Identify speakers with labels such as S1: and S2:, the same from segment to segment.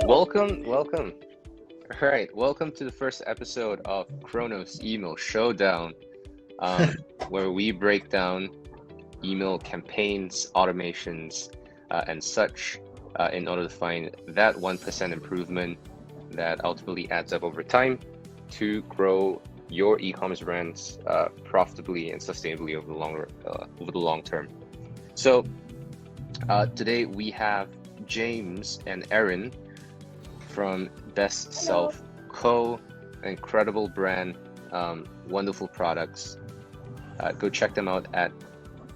S1: Welcome. All right, welcome to the first episode of Chronos Email Showdown, where we break down email campaigns, automations, and such in order to find that 1% improvement that ultimately adds up over time to grow your e-commerce brands profitably and sustainably over the long term. So today we have James and Erin from BestSelfco, incredible brand, wonderful products. Go check them out at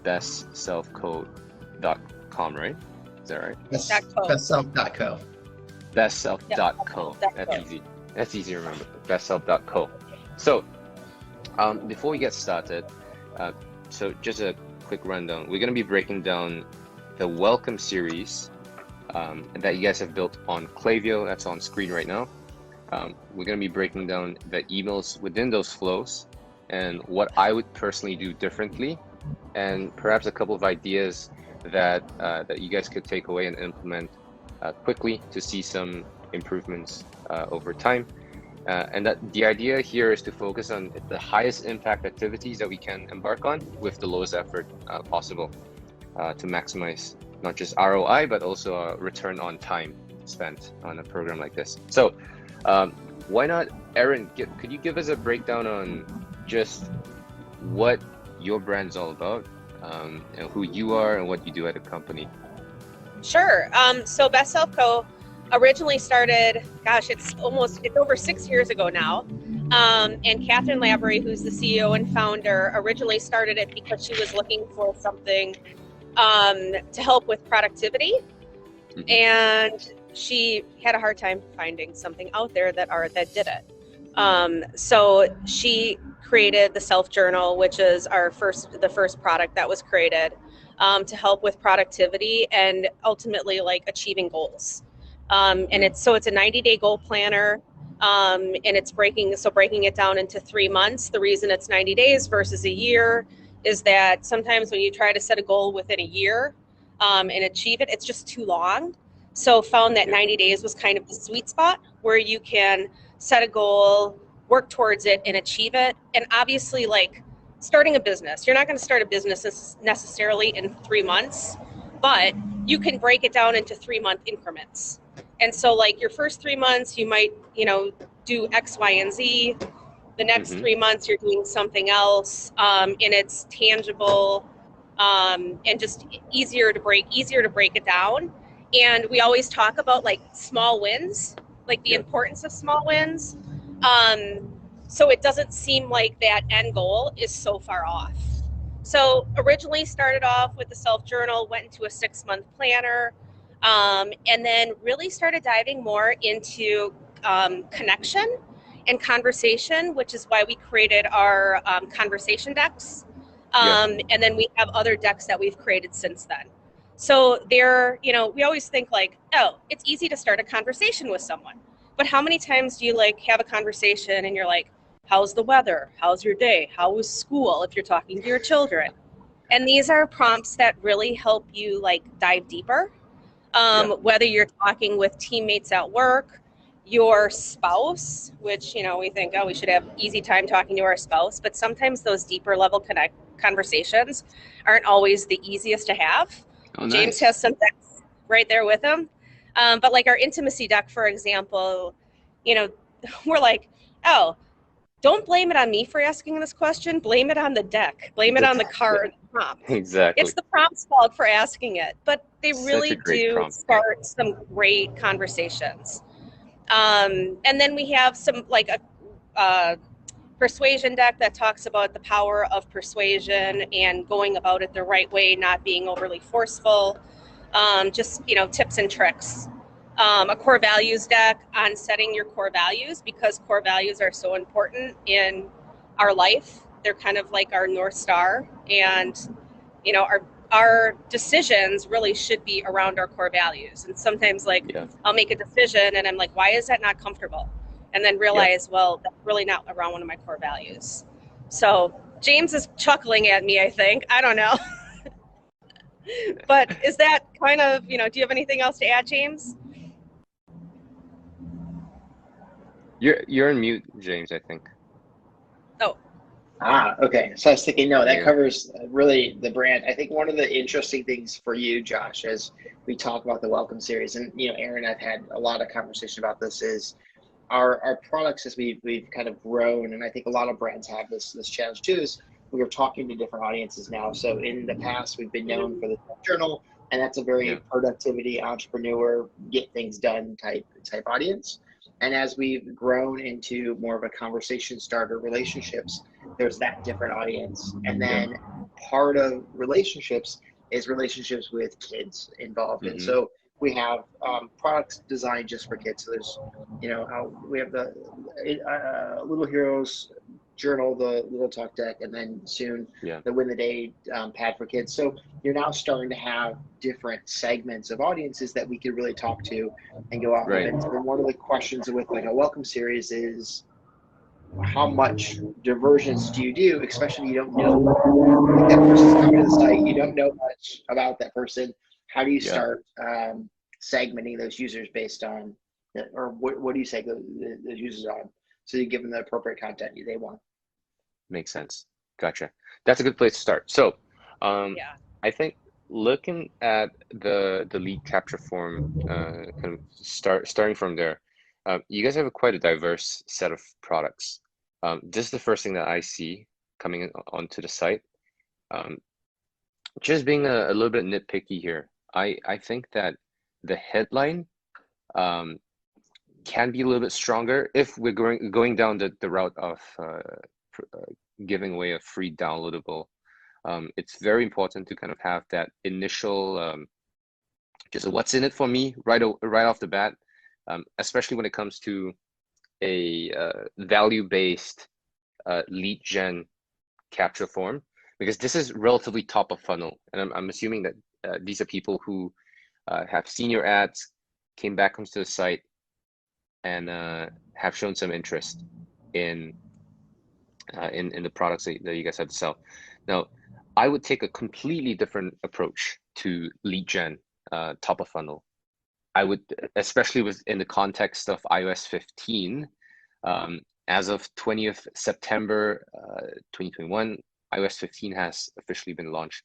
S1: bestselfco.com, right? Is that right?
S2: Bestself.co.
S1: Bestself.co. That's easy. That's easy to remember. Bestself.co. So, before we get started, so just a quick rundown. We're going to be breaking down the welcome series that you guys have built on Klaviyo. That's on screen right now. We're going to be breaking down the emails within those flows and what I would personally do differently, and perhaps a couple of ideas that you guys could take away and implement quickly to see some improvements over time. And that the idea here is to focus on the highest impact activities that we can embark on with the lowest effort possible to maximize not just ROI, but also a return on time spent on a program like this. So why not, Erin, could you give us a breakdown on just what your brand's all about, and who you are and what you do at a company?
S3: Sure. So BestSelfco originally started, it's over 6 years ago now. And Catherine Lavery, who's the CEO and founder, originally started it because she was looking for something to help with productivity. Mm-hmm. And she had a hard time finding something out there that did it. So she created the Self Journal, which is the first product that was created to help with productivity and ultimately like achieving goals. And it's a 90-day goal planner. And it's breaking it down into 3 months. The reason it's 90 days versus a year is that sometimes when you try to set a goal within a year and achieve it, it's just too long. So found that 90 days was kind of the sweet spot where you can set a goal, work towards it, and achieve it. And obviously, like starting a business, you're not going to start a business necessarily in 3 months, but you can break it down into 3-month increments. And so like your first 3 months, you might, do X, Y, and Z. The next 3 months, you're doing something else, and it's tangible, and just easier to break it down. And we always talk about like small wins, like the importance of small wins. So it doesn't seem like that end goal is so far off. So originally started off with the Self Journal, went into a 6-month planner, and then really started diving more into connection and conversation, which is why we created our conversation decks. And then we have other decks that we've created since then. So we always think like, oh, it's easy to start a conversation with someone. But how many times do you like have a conversation and you're like, how's the weather? How's your day? How was school? If you're talking to your children. And these are prompts that really help you like dive deeper. Whether you're talking with teammates at work, your spouse, which, we think, we should have easy time talking to our spouse, but sometimes those deeper level conversations aren't always the easiest to have. Oh, nice. James has some decks right there with him. But like our intimacy deck, for example, we're like, oh, don't blame it on me for asking this question. Blame it on the deck. Blame it on the card prompt.
S1: Exactly.
S3: It's the prompt's fault for asking it, but they really do start some great conversations. And then we have some like a persuasion deck that talks about the power of persuasion and going about it the right way, not being overly forceful. Just tips and tricks. A core values deck on setting your core values, because core values are so important in our life. They're kind of like our North Star, and our decisions really should be around our core values. And sometimes I'll make a decision and I'm like, why is that not comfortable? And then realize, well, that's really not around one of my core values. So James is chuckling at me, I think. I don't know. But is that kind of, do you have anything else to add, James?
S1: You're on mute, James, I think.
S3: Oh,
S2: Okay. So I was thinking, no,
S1: There
S2: that
S1: you go.
S2: covers really the brand. I think one of the interesting things for you, Josh, as we talk about the Welcome Series, and Aaron, I've had a lot of conversation about this, is our products as we've kind of grown, and I think a lot of brands have this challenge too, is we are talking to different audiences now. So in the past, we've been known for the journal, and that's a
S1: Yeah.
S2: very productivity, entrepreneur, get things done type audience. And as we've grown into more of a conversation starter, relationships, there's that different audience. And
S1: Yeah.
S2: then part of relationships is relationships with kids involved. And
S1: Mm-hmm.
S2: so we have products designed just for kids. So there's, we have the Little Heroes journal, the Little Talk deck, and then soon
S1: Yeah.
S2: the Win the Day pad for kids. So you're now starting to have different segments of audiences that we could really talk to and go off of.
S1: Right.
S2: And so one of the questions with like a welcome series is, how much diversions do you do, especially you don't know, like, that person's coming to the site, you don't know much about that person. How do you
S1: Yeah.
S2: start segmenting those users based on, or what do you say those users on, so you give them the appropriate content they want?
S1: Makes sense. Gotcha. That's a good place to start. So,
S3: yeah.
S1: I think looking at the lead capture form, kind of starting from there, you guys have quite a diverse set of products. This is the first thing that I see coming onto the site. Just being a little bit nitpicky here, I think that the headline can be a little bit stronger if we're going down the route of giving away a free downloadable. It's very important to kind of have that initial just what's in it for me right off the bat, especially when it comes to a value-based lead gen capture form, because this is relatively top of funnel, and I'm assuming that these are people who have seen your ads, came back onto the site, and have shown some interest in the products that you guys have to sell. Now, I would take a completely different approach to lead gen, top of funnel. I would, especially in the context of iOS 15, as of 20th September 2021, iOS 15 has officially been launched.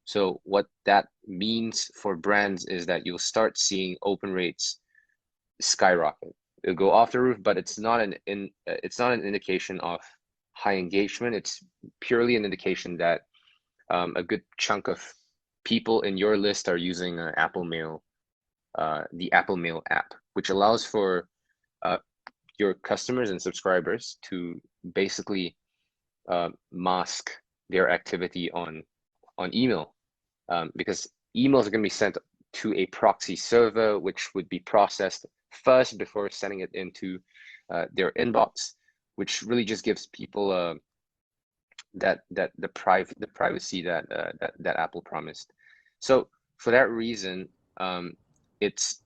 S1: So what that means for brands is that you'll start seeing open rates skyrocket. It'll go off the roof, but it's not an indication of high engagement. It's purely an indication that a good chunk of people in your list are using Apple Mail, the Apple Mail app, which allows for your customers and subscribers to basically mask their activity on email, because emails are going to be sent to a proxy server, which would be processed first before sending it into their inbox, which really just gives people the privacy that Apple promised. So for that reason, it's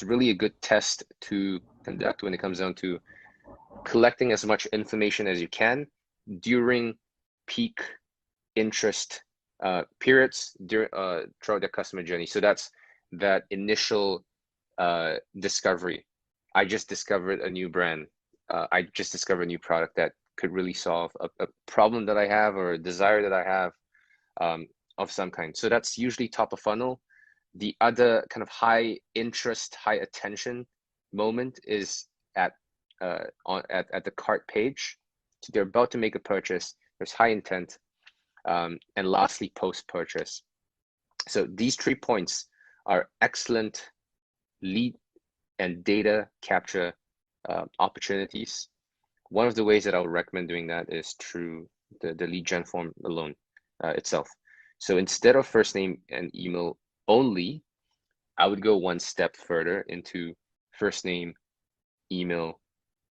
S1: really a good test to conduct when it comes down to collecting as much information as you can during peak interest periods throughout the customer journey. So that's that initial discovery. I just discovered a new brand. I just discovered a new product that could really solve a problem that I have or a desire that I have of some kind. So that's usually top of funnel. The other kind of high interest, high attention moment is at the cart page. So they're about to make a purchase. There's high intent, and lastly, post purchase. So these 3 points are excellent lead and data capture opportunities. One of the ways that I would recommend doing that is through the lead gen form alone itself. So instead of first name and email only, I would go one step further into first name, email,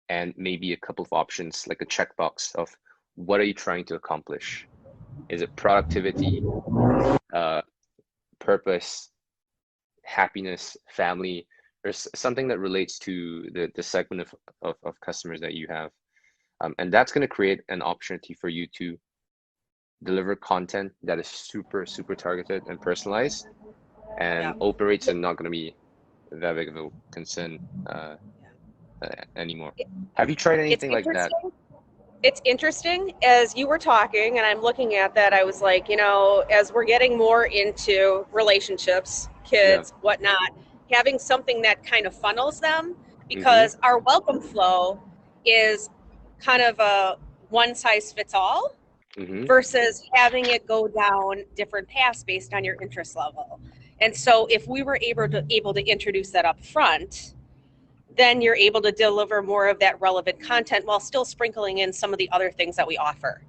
S1: and maybe a couple of options like a checkbox of what are you trying to accomplish? Is it productivity, purpose, happiness, family, or something that relates to the segment of customers that you have? And that's going to create an opportunity for you to deliver content that is super, super targeted and personalized, and
S3: Yeah.
S1: open rates are not going to be that big of a concern anymore. Have you tried
S3: It's
S1: anything like that?
S3: interesting. It's interesting. As you were talking and I'm looking at that, I was like, as we're getting more into relationships,
S1: Yeah.
S3: kids, whatnot, having something that kind of funnels them,
S1: Mm-hmm.
S3: because our welcome flow is kind of a one size fits all
S1: Mm-hmm.
S3: versus having it go down different paths based on your interest level. And so if we were able to introduce that up front, then you're able to deliver more of that relevant content while still sprinkling in some of the other things that we offer.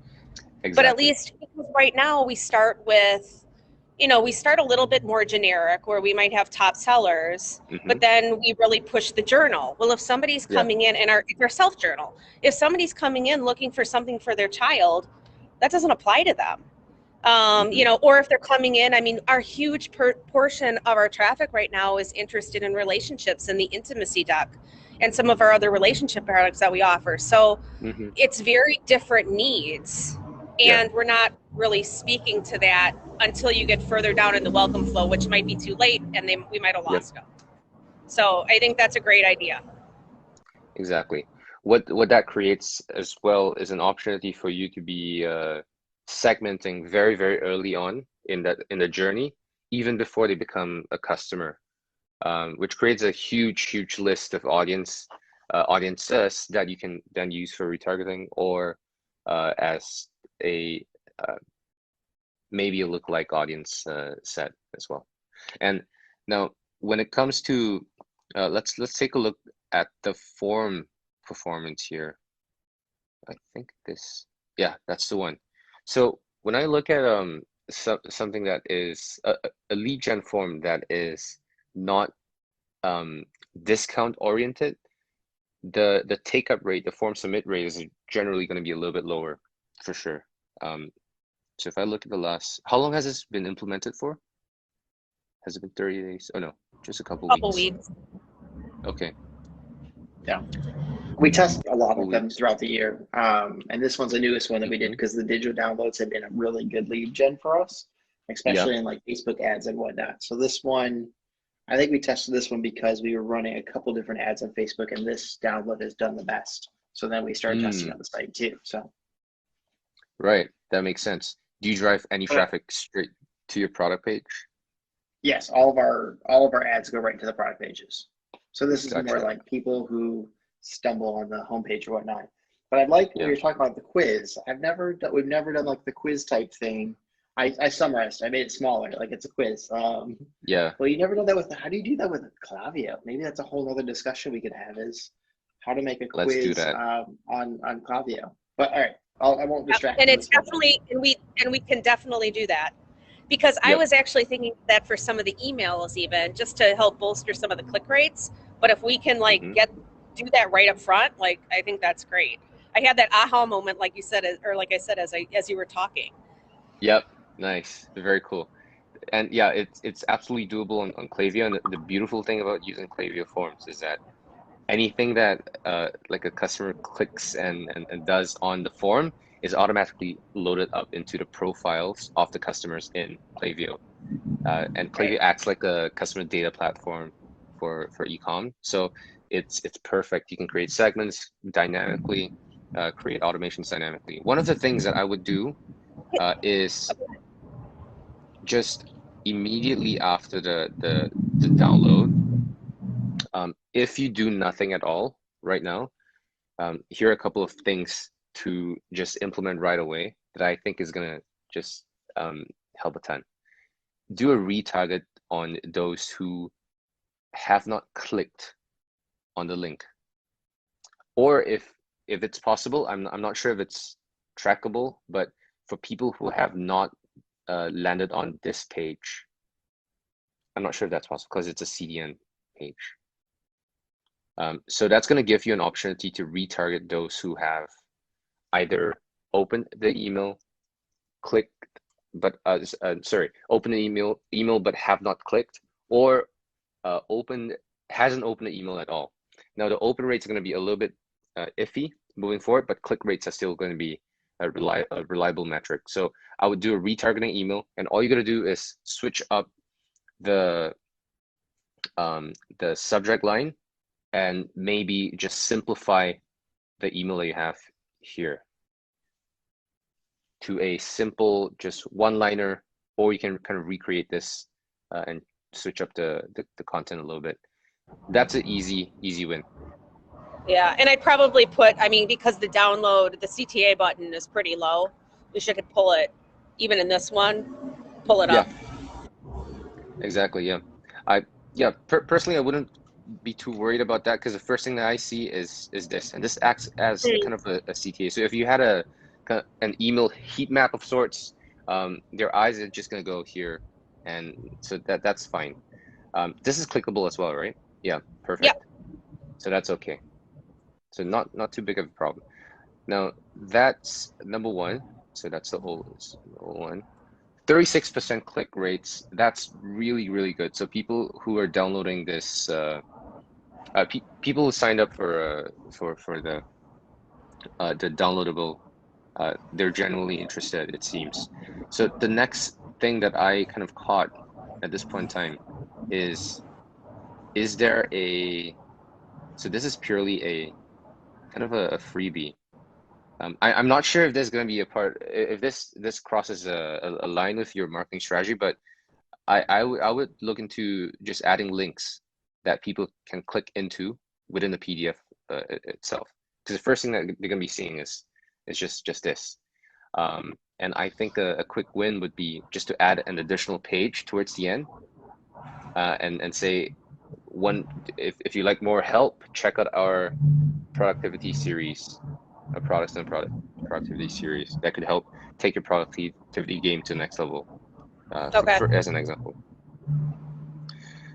S3: But at
S1: Exactly.
S3: least right now we start with, we start a little bit more generic where we might have top sellers,
S1: Mm-hmm.
S3: but then we really push the journal. Well, if somebody's
S1: Yeah.
S3: coming in and our self journal, if somebody's coming in looking for something for their child, that doesn't apply to them.
S1: Mm-hmm.
S3: Or if they're coming in, I mean, our huge portion of our traffic right now is interested in relationships and the intimacy duck and some of our other relationship products that we offer. So
S1: Mm-hmm.
S3: it's very different needs.
S1: Yeah.
S3: And we're not really speaking to that until you get further down in the welcome flow, which might be too late and we might have
S1: Yep.
S3: lost them. So I think that's a great idea.
S1: Exactly. What that creates as well is an opportunity for you to be segmenting very, very early on in the journey, even before they become a customer, which creates a huge list of audiences that you can then use for retargeting or as a maybe a lookalike audience set as well. And now when it comes to let's take a look at the form performance here. I think yeah, that's the one. So when I look at something that is a lead gen form that is not discount oriented, the take up rate, the form submit rate is generally going to be a little bit lower for sure. So if I look at how long has this been implemented for? Has it been 30 days? Oh no, just a couple
S3: Couple
S1: weeks.
S3: weeks.
S1: Okay.
S2: Yeah. We test a lot
S1: Couple
S2: of them
S1: weeks.
S2: throughout the year. And this one's the newest one that we did because the digital downloads have been a really good lead gen for us, especially in like Facebook ads and whatnot. So this one, I think we tested this one because we were running a couple different ads on Facebook and this download has done the best. So then we started testing on the site too. So
S1: Right, that makes sense. Do you drive any traffic straight to your product page?
S2: yes, all of our ads go right to the product pages. So this is more
S1: Gotcha.
S2: like people who stumble on the homepage or whatnot. But I'd like when you're talking about the quiz. We've never done like the quiz type thing. I summarized. I made it smaller, like it's a quiz.
S1: Yeah.
S2: Well, you never know that with. How do you do that with Klaviyo? Maybe that's a whole other discussion we could have. Is how to make a
S1: Let's do
S2: quiz
S1: that.
S2: on Klaviyo. But all right, I won't distract.
S3: And it's definitely, and we can definitely do that. Because I was actually thinking that for some of the emails, even just to help bolster some of the click rates. But if we can do that right up front, like I think that's great. I had that aha moment, like you said, or like I said, as you were talking.
S1: Yep. Nice. Very cool. And yeah, it's absolutely doable on Klaviyo. And the beautiful thing about using Klaviyo forms is that anything that like a customer clicks and does on the form is automatically loaded up into the profiles of the customers in Klaviyo. And Klaviyo acts like a customer data platform for ecom. So it's perfect. You can create segments dynamically, create automations dynamically. One of the things that I would do is just immediately after the download, if you do nothing at all right now, here are a couple of things to just implement right away that I think is gonna just help a ton. Do a retarget on those who have not clicked on the link, or if it's possible, I'm not sure if it's trackable, but for people who have not landed on this page, I'm not sure if that's possible because it's a CDN page. So that's going to give you an opportunity to retarget those who have either opened the email, clicked, but opened the email but have not clicked, or hasn't opened the email at all. Now the open rates are going to be a little bit iffy moving forward, but click rates are still going to be a reliable metric. So I would do a retargeting email, and all you got to do is switch up the subject line and maybe just simplify the email that you have here to a simple, just one-liner, or you can kind of recreate this and switch up the content a little bit. That's an easy win.
S3: Yeah, and I'd probably put, I mean, because the download, the CTA button is pretty low, we should pull it, even in this one, pull it up.
S1: Exactly, yeah. Personally, I wouldn't be too worried about that because the first thing that I see is this, and this acts as kind of a CTA. So if you had an email heat map of sorts, their eyes are just gonna go here, and so that's fine. This is clickable as well, right? Yeah, perfect.
S3: Yep.
S1: So that's okay. So not too big of a problem. Now that's number one. So that's the old one. 36% click rates. That's really good. So people who are downloading this, people who signed up for the downloadable, they're genuinely interested, it seems. So the next thing that I kind of caught at this point in time is there a, so this is purely a kind of a freebie. I'm not sure if there's going to be a part, if this crosses a line with your marketing strategy, but I would look into just adding links that people can click into within the PDF itself. Because the first thing that they're going to be seeing is just this. And I think a quick win would be just to add an additional page towards the end, and say, if you like more help, check out our productivity series, a products and productivity series that could help take your productivity game to the next level.
S3: Okay.
S1: As an example.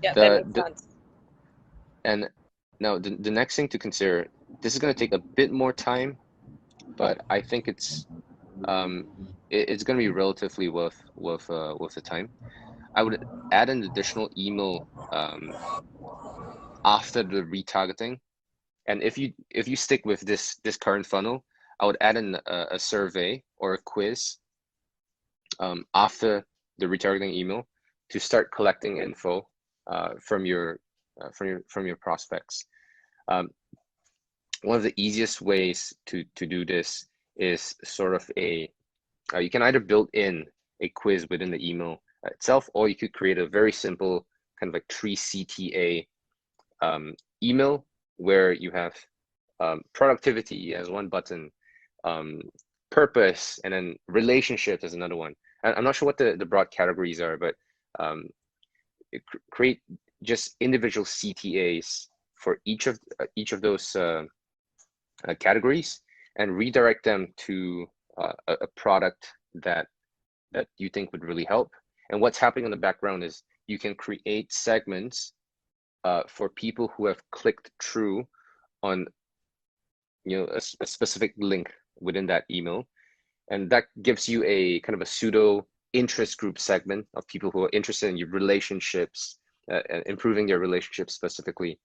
S3: Yeah, that makes sense.
S1: And now the next thing to consider, this is going to take a bit more time, but I think it's going to be relatively worth the time. I would add an additional email after the retargeting, and if you stick with this current funnel, I would add in a survey or a quiz after the retargeting email to start collecting info from your prospects. One of the easiest ways to do this is sort of you can either build in a quiz within the email itself, or you could create a very simple kind of like 3 CTA email where you have productivity as one button, purpose, and then relationships as another one. I'm not sure what the broad categories are, but create just individual CTAs for each of those categories and redirect them to a product that you think would really help. And what's happening in the background is you can create segments for people who have clicked through on a specific link within that email, and that gives you a kind of a pseudo interest group segment of people who are interested in your relationships, improving their relationships specifically,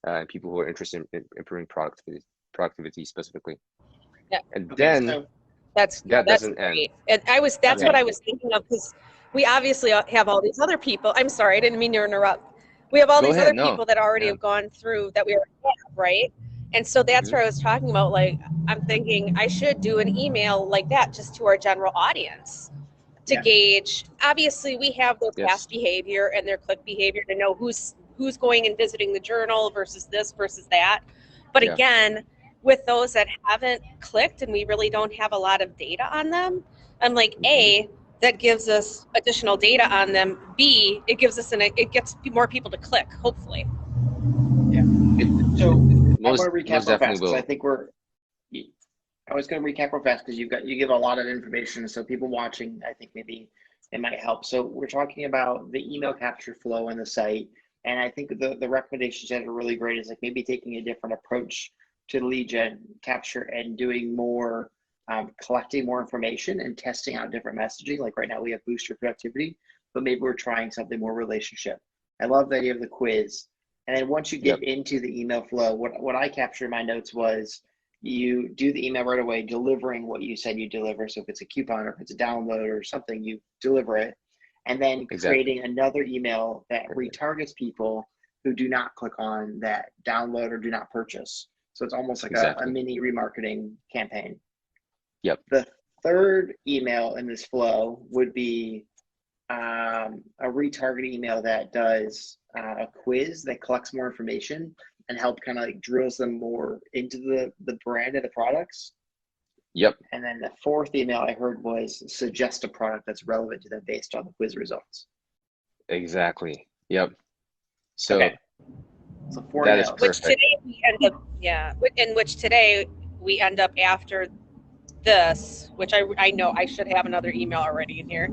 S1: and people who are interested in improving productivity specifically.
S3: Yeah.
S1: And then
S3: that's
S1: doesn't
S3: great.
S1: end.
S3: And that's what I was thinking of, because we obviously have all these other people. I'm sorry, I didn't mean to interrupt. We have all these other people that already have gone through that we already have, right? And so that's where I was talking about, like, I'm thinking I should do an email like that just to our general audience to gauge. Obviously, we have their past behavior and their click behavior to know who's going and visiting the journal versus this versus that. But again, with those that haven't clicked and we really don't have a lot of data on them, I'm like, A, that gives us additional data on them. B, it gives us it gets more people to click, hopefully.
S2: Yeah. So I want to recap real fast, because I think I was going to recap real fast because you give a lot of information, so people watching, I think maybe it might help. So we're talking about the email capture flow on the site, and I think the recommendations that are really great is like maybe taking a different approach to the lead gen capture and doing more, collecting more information and testing out different messaging. Like right now we have booster productivity, but maybe we're trying something more relationship. I love the idea of the quiz. And then once you get into the email flow, what I captured in my notes was you do the email right away, delivering what you said you deliver. So if it's a coupon or if it's a download or something, you deliver it. And then creating another email that retargets people who do not click on that download or do not purchase. So it's almost like a
S1: Exactly.
S2: mini remarketing campaign.
S1: Yep.
S2: The third email in this flow would be a retarget email that does a quiz that collects more information and help kind of like drills them more into the brand of the products.
S1: Yep.
S2: And then the fourth email I heard was suggest a product that's relevant to them based on the quiz results.
S1: Exactly. Yep. So
S2: Okay. So 4
S1: that is
S2: emails.
S3: Which
S1: perfect.
S3: today we end up, yeah, in which today we end up after this, which I know I should have another email already in here,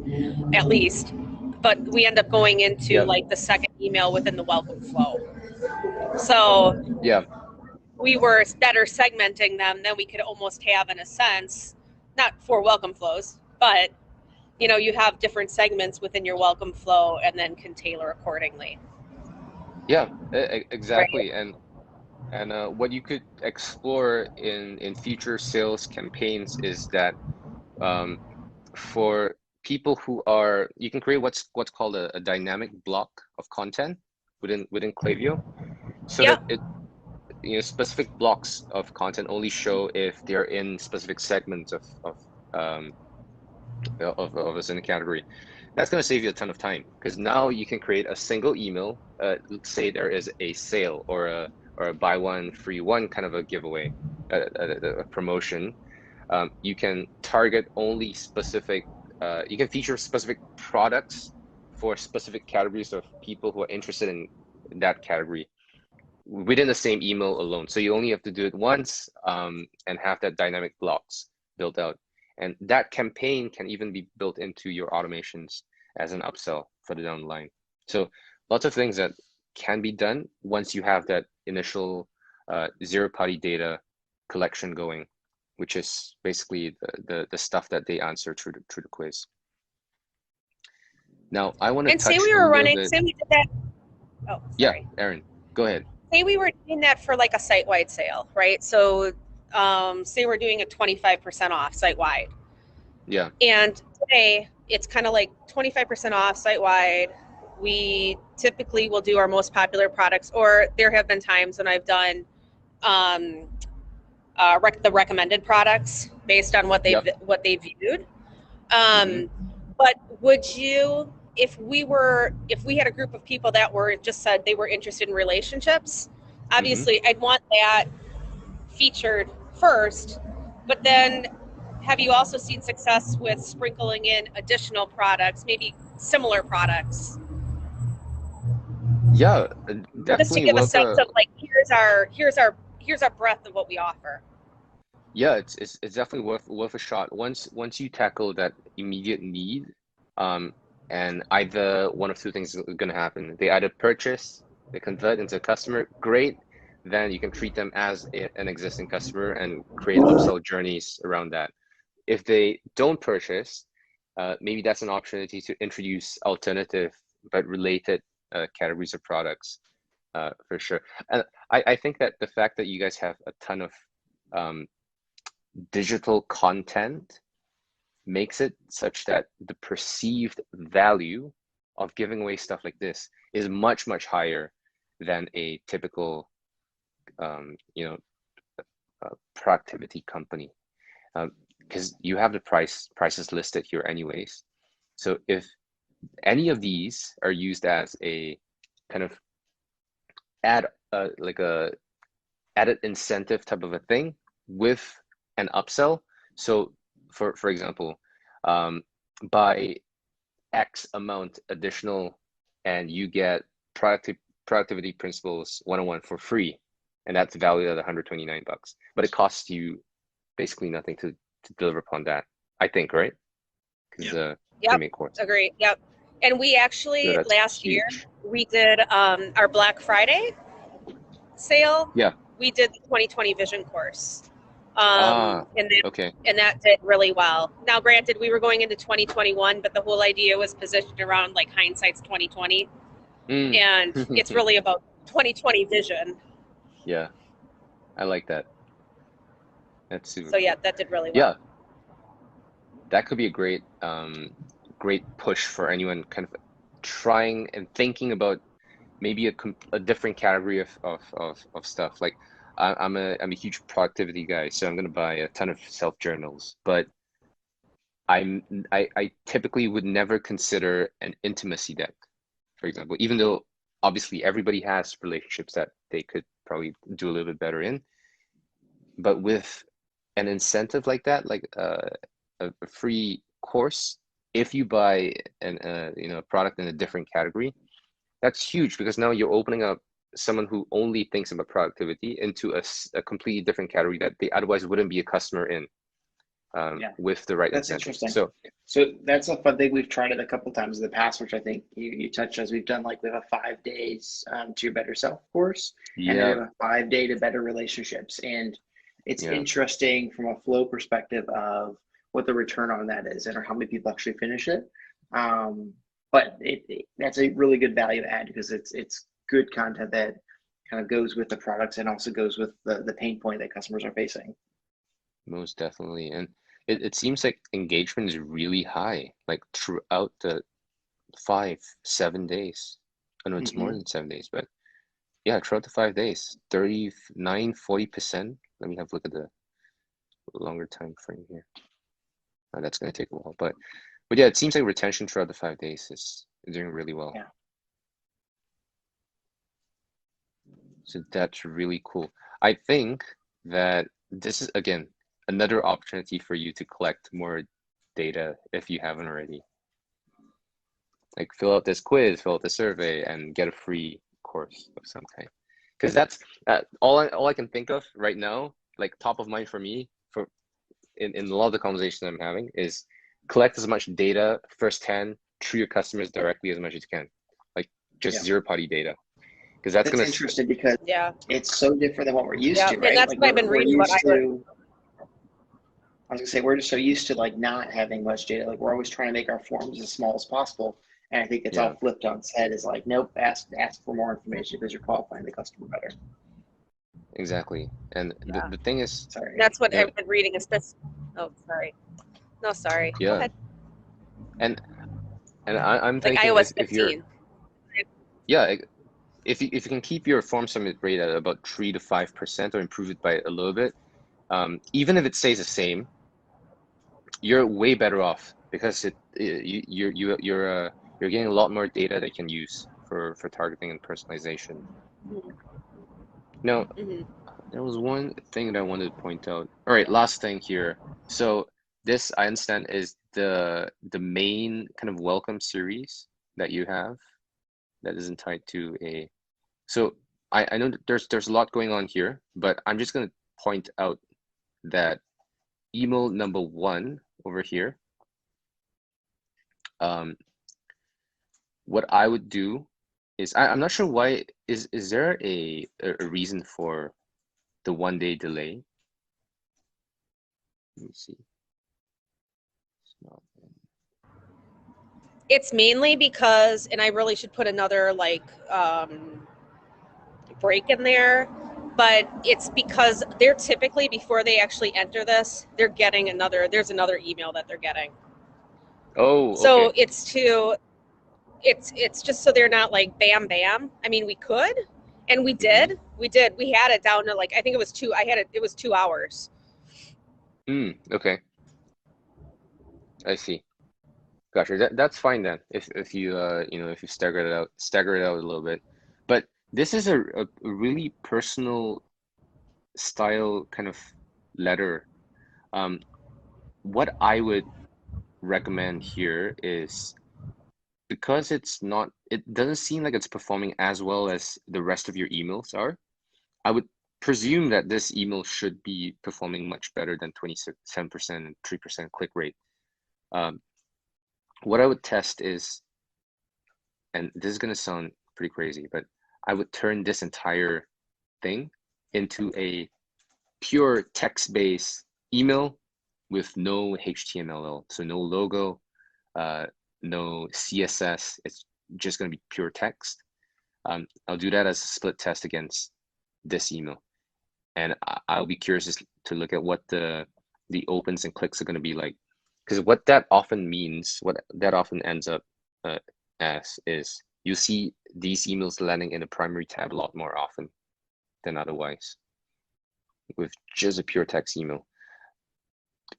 S3: at least. But we end up going into
S1: Yep.
S3: like the second email within the welcome flow. So
S1: Yeah.
S3: we were better segmenting them than we could almost have in a sense, not for welcome flows, but you know, you have different segments within your welcome flow and then can tailor accordingly.
S1: Yeah, exactly.
S3: Right.
S1: And what you could explore in future sales campaigns is that for people who are, you can create what's called a dynamic block of content within Klaviyo, so that
S3: Yep.
S1: specific blocks of content only show if they're in specific segments of a certain category. That's going to save you a ton of time, because now you can create a single email. Let's say there is a sale or a buy one free one kind of a giveaway, a promotion. You can target only specific. You can feature specific products for specific categories of people who are interested in that category within the same email alone. So you only have to do it once, and have that dynamic blocks built out. And that campaign can even be built into your automations as an upsell further down the line. So lots of things that can be done once you have that initial zero-party data collection going, which is basically the stuff that they answer through the quiz. Now, I want to touch
S3: say we did that. Oh, sorry.
S1: Yeah, Aaron, go ahead.
S3: Say we were doing that for like a site-wide sale, right? So say we're doing a 25% off site-wide.
S1: Yeah.
S3: And today it's kind of like 25% off site-wide. We typically will do our most popular products, or there have been times when I've done the recommended products based on what they've viewed. But would you, if we had a group of people that were just said they were interested in relationships, obviously I'd want that featured first, but then have you also seen success with sprinkling in additional products, maybe similar products?
S1: Yeah, definitely.
S3: Just to give a sense of like, here's our breadth of what we offer.
S1: Yeah, it's definitely worth a shot. Once you tackle that immediate need, and either one of two things is going to happen. They either purchase, they convert into a customer, great. Then you can treat them as an existing customer and create upsell journeys around that. If they don't purchase, maybe that's an opportunity to introduce alternative but related categories of products, for sure. And I think that the fact that you guys have a ton of digital content makes it such that the perceived value of giving away stuff like this is much higher than a typical productivity company, because you have the prices listed here anyways. So if any of these are used as a kind of like a added incentive type of a thing with an upsell. So for example, buy X amount additional and you get productivity principles 101 for free, and that's valued at $129, but it costs you basically nothing to deliver upon that, I think, right? Because
S3: Yep.
S1: course.
S3: Agree. Yep. And we actually last year we did our Black Friday sale.
S1: Yeah.
S3: We did the 2020 vision course. And that did really well. Now, granted, we were going into 2021, but the whole idea was positioned around like hindsight's 2020, and it's really about 2020 vision.
S1: Yeah, I like that. That's super.
S3: So yeah, that did really well.
S1: Yeah, that could be a great push for anyone kind of trying and thinking about maybe a different category of stuff. Like I'm a huge productivity guy, so I'm gonna buy a ton of self journals, but I typically would never consider an intimacy deck, for example, even though obviously everybody has relationships that they could probably do a little bit better in. But with an incentive like that, like a free course, if you buy a product in a different category, that's huge because now you're opening up someone who only thinks about productivity into a completely different category that they otherwise wouldn't be a customer in, with the right
S2: That's
S1: incentive.
S2: interesting. So that's a fun thing. We've tried it a couple of times in the past, which I think you touched as we've done. Like we have a 5 days to your better self course, and then we
S1: Yeah,
S2: have a 5 day to better relationships. And it's
S1: yeah,
S2: interesting from a flow perspective of what the return on that is, and or how many people actually finish it. But that's a really good value add because it's good content that kind of goes with the products and also goes with the pain point that customers are facing.
S1: most definitely. And it seems like engagement is really high, like throughout the 5, 7 days. I know it's more
S2: Hmm.
S1: than 7 days, but yeah, throughout the 5 days, 39, 40%. Let me have a look at the longer time frame here. That's going to take a while, but yeah, it seems like retention throughout the 5 days is doing really well.
S2: Yeah.
S1: So that's really cool. I think that this is again another opportunity for you to collect more data if you haven't already. Like fill out this quiz, fill out the survey, and get a free course of some kind. Because that's all I can think of right now, like top of mind for me, for in a lot of the conversations I'm having, is collect as much data firsthand through your customers directly as much as you can, like just
S2: Yeah.
S1: zero party data, because that's
S2: That's
S1: gonna
S2: interesting because
S3: Yeah.
S2: it's so different than what we're used
S3: Yeah.
S2: to,
S3: And
S2: right?
S3: that's
S2: Like
S3: what I've been
S2: we're
S3: reading, but
S2: used to, I was gonna say, we're just so used to like not having much data. Like we're always trying to make our forms as small as possible. And I think it's
S1: yeah,
S2: all flipped on its head is like, nope, ask for more information because you're qualifying the customer better.
S1: exactly. And
S3: yeah,
S1: the thing is,
S2: Sorry.
S3: that's what
S1: you know,
S3: I've been reading. Oh, sorry. No, sorry. Go
S1: yeah,
S3: ahead.
S1: and I'm
S3: Like
S1: thinking
S3: iOS
S1: if you're
S3: 15.
S1: yeah, if you can keep your form submit rate at about 3 to 5% or improve it by a little bit, even if it stays the same, you're way better off because you're getting a lot more data that you can use for targeting and personalization. Now,
S3: Mm-hmm.
S1: there was one thing that I wanted to point out. All right, last thing here. So this I understand is the main kind of welcome series that you have that isn't tied to a. So I know that there's a lot going on here, but I'm just gonna point out that email number 1 over here. What I would do is I'm not sure why is there a reason for the 1 day delay? Let me see. It's not
S3: It's mainly because, and I really should put another break in there, but it's because they're typically, before they actually enter this, they're getting there's another email that they're getting.
S1: Oh,
S3: So
S1: okay.
S3: it's just so they're not like bam bam. I mean, we could, and we did. We had it down to like, I think it was it was 2 hours.
S1: Okay. I see. Gotcha. That's fine then. If you if you stagger it out a little bit. But this is a really personal style kind of letter. What I would recommend here is, because it doesn't seem like it's performing as well as the rest of your emails are. I would presume that this email should be performing much better than 27% and 3% click rate. What I would test is, and this is going to sound pretty crazy, but I would turn this entire thing into a pure text-based email with no HTML, so no logo, no CSS. It's just going to be pure text. I'll do that as a split test against this email, and I'll be curious to look at what the opens and clicks are going to be like, because what that often ends up as is you see these emails landing in the primary tab a lot more often than otherwise with just a pure text email.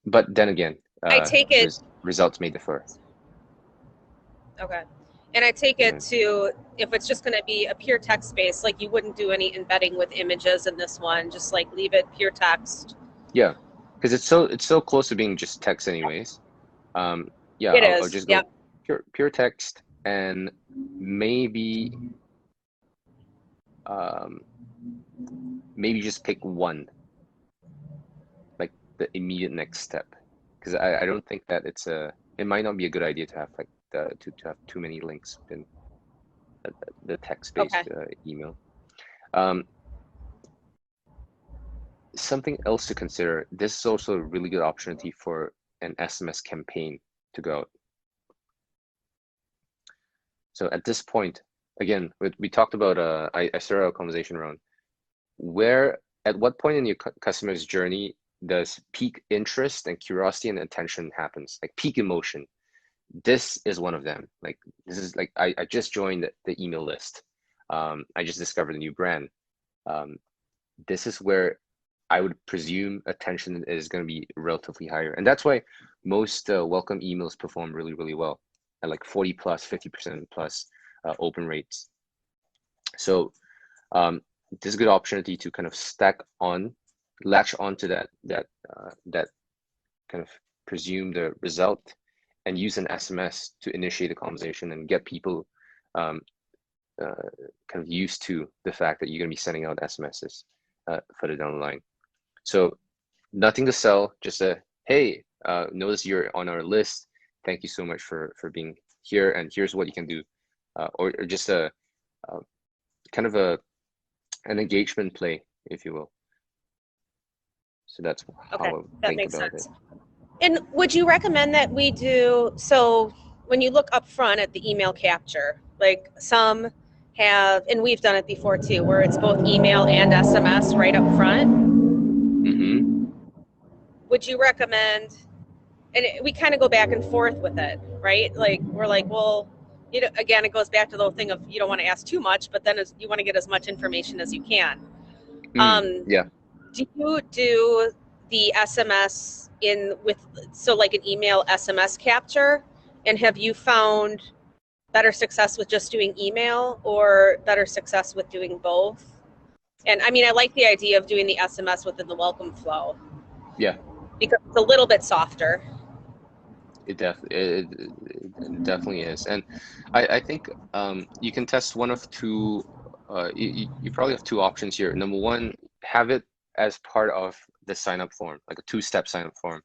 S1: But then again,
S3: I take it
S1: results may differ.
S3: Okay. And I take it to, if it's just going to be a pure text space, like you wouldn't do any embedding with images in this one, just like leave it pure text.
S1: Yeah, because it's so close to being just text anyways. Yeah, I'll just go pure text, and maybe maybe just pick one, like the immediate next step, because I don't think that it might not be a good idea to have like to have too many links in the text-based email. Something else to consider, this is also a really good opportunity for an SMS campaign to go out. So at this point, again, we talked about, I started our conversation around at what point in your customer's journey does peak interest and curiosity and attention happens, like peak emotion. This is one of them. Like, this is like, I just joined the email list. I just discovered a new brand. This is where I would presume attention is going to be relatively higher. And that's why most welcome emails perform really, really well at like 40 plus, 50% plus open rates. So this is a good opportunity to kind of latch onto that kind of presume the result and use an SMS to initiate a conversation and get people kind of used to the fact that you're going to be sending out SMSs further down the line. So nothing to sell, just hey, notice you're on our list. Thank you so much for being here, and here's what you can do. Or just a kind of an engagement play, if you will. So that's how I think about it.
S3: And would you recommend that we do, so when you look up front at the email capture, like some have, and we've done it before too, where it's both email and SMS right up front.
S1: Mm-hmm.
S3: Would you recommend, and we kind of go back and forth with it, right? Like, we're like, well, you know, again, it goes back to the whole thing of you don't want to ask too much, but then you want to get as much information as you can.
S1: Yeah.
S3: Do you do the SMS so like an email SMS capture? And have you found better success with just doing email or better success with doing both? And I mean, I like the idea of doing the SMS within the welcome flow.
S1: Yeah.
S3: Because it's a little bit softer.
S1: It definitely is. And I think you can test one of two, you probably have two options here. Number one, have it as part of the sign-up form, like a two-step sign-up form.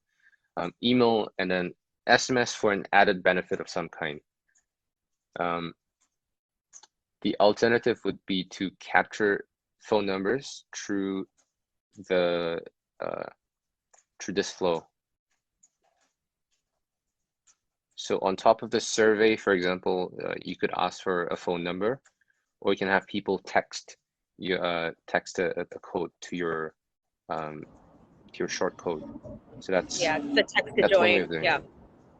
S1: Email and then SMS for an added benefit of some kind. The alternative would be to capture phone numbers through through this flow. So on top of the survey, for example, you could ask for a phone number, or you can have people text a code to your short code. So that's
S3: the text to join.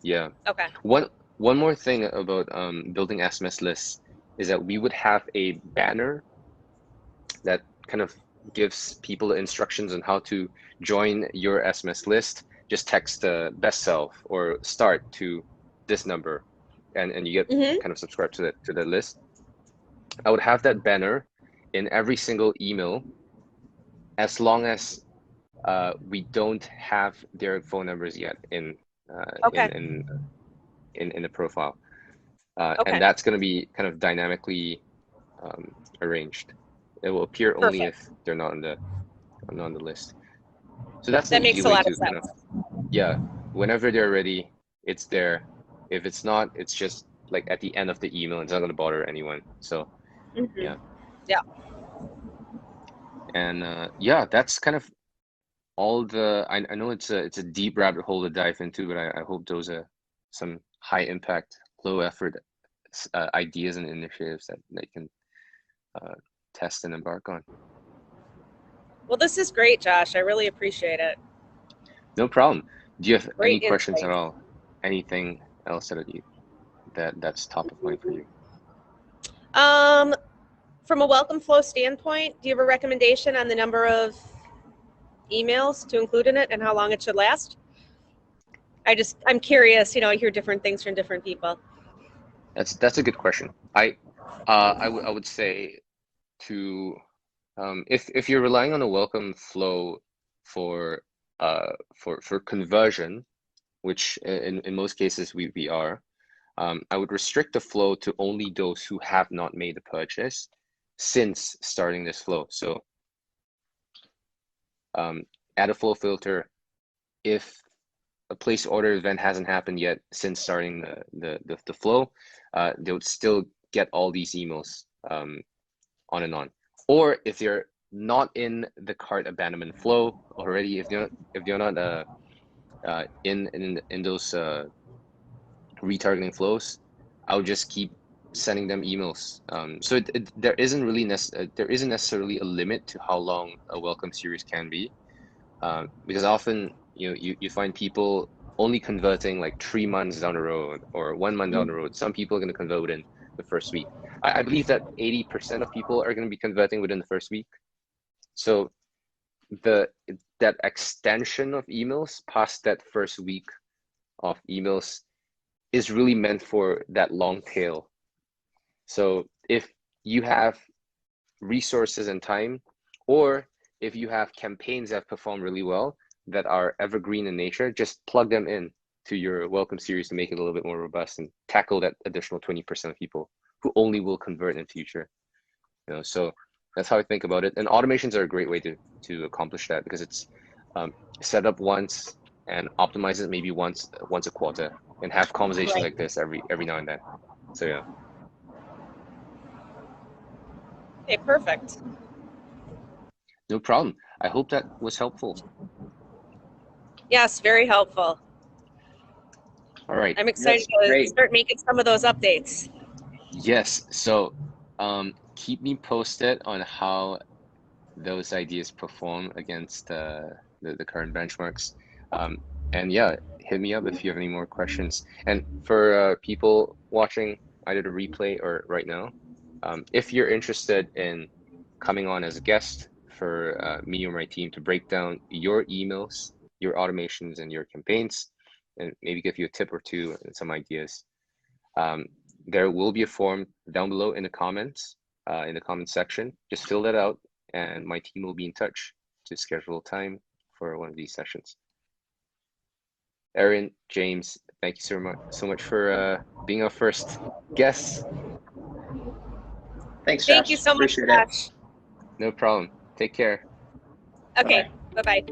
S1: Yeah.
S3: Okay.
S1: One more thing about building SMS lists is that we would have a banner that kind of gives people the instructions on how to join your SMS list. Just text best self or start to this number, and you get kind of subscribed to the list. I would have that banner in every single email, as long as we don't have their phone numbers yet in the profile, and that's going to be kind of dynamically arranged. It will appear only if they're not on the list. So that
S3: makes a lot of sense.
S1: Whenever they're ready, it's there. If it's not, it's just like at the end of the email. It's not going to bother anyone. So yeah. And that's kind of all the. I know it's a deep rabbit hole to dive into, but I hope those are some high impact, low effort ideas and initiatives that they can test and embark on.
S3: Well, this is great, Josh. I really appreciate it.
S1: No problem. Do you have any questions at all? Anything else that's top of mind for you?
S3: From a welcome flow standpoint, do you have a recommendation on the number of emails to include in it and how long it should last? I'm curious, I hear different things from different people.
S1: That's a good question. I would say to if you're relying on a welcome flow for conversion, which in most cases we are, I would restrict the flow to only those who have not made the purchase since starting this flow. So add a flow filter if a place order event hasn't happened yet since starting the flow, they would still get all these emails on and on. Or if they're not in the cart abandonment flow already, if they're not in those retargeting flows, I'll just keep sending them emails. So there isn't necessarily a limit to how long a welcome series can be, because often you find people only converting like 3 months down the road or 1 month down the road. Some people are going to convert within the first week. I believe that 80% of people are going to be converting within the first week. So that extension of emails past that first week of emails is really meant for that long tail. So if you have resources and time, or if you have campaigns that perform really well that are evergreen in nature, just plug them in to your welcome series to make it a little bit more robust and tackle that additional 20% of people who only will convert in future. So that's how I think about it. And automations are a great way to accomplish that, because it's set up once and optimize it maybe once a quarter, and have conversations like this every now and then. So yeah.
S3: Okay, perfect.
S1: No problem. I hope that was helpful.
S3: Yes, very helpful.
S1: All right.
S3: I'm excited to start making some of those updates.
S1: Yes. So keep me posted on how those ideas perform against the current benchmarks. And yeah, hit me up if you have any more questions. And for people watching either the replay or right now, if you're interested in coming on as a guest for me or my team to break down your emails, your automations, and your campaigns, and maybe give you a tip or two and some ideas, there will be a form down below in the comments, in the comment section. Just fill that out, and my team will be in touch to schedule time for one of these sessions. Erin, James, thank you so much for being our first guest.
S2: Thanks, Josh.
S3: Thank you so much, Josh.
S1: No problem. Take care.
S3: Okay, bye-bye.